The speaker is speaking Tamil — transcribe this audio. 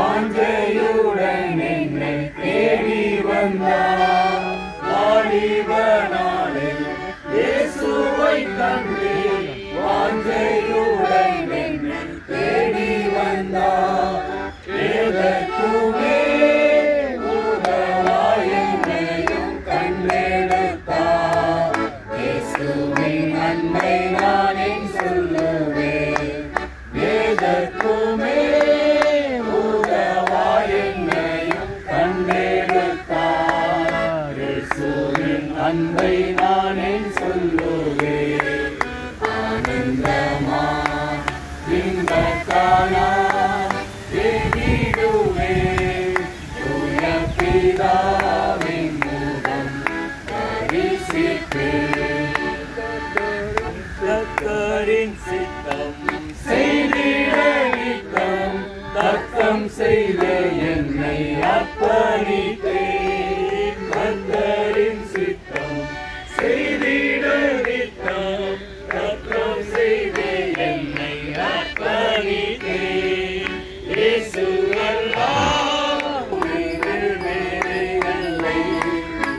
வாஞ்சையுடன் என்னை தேடி வந்தார். வாலிப நாளில் இயேசுவை கண்டேன், வாஞ்சையுடன் என்னை தேடி வந்தார். எதற்குமே உதவாய் என்னையும் கண்டெடுத்தார். இயேசுவின் அன்பை நான் என் சொல்லுவேன். எதற்குமே உதவாய் என்னையும் கண்டெடுத்தார். இயேசுவின் அன்பை நான் என் சொல்லுவேன். ஆனந்தமா இன்பத்தானா பிதாவின் முகம் தரிசிப்பேன். கர்த்தரின் சித்தம் செய்திட நித்தம் தத்தம் செய்த என்னை அர்ப்பணித்தேன். கர்த்தர்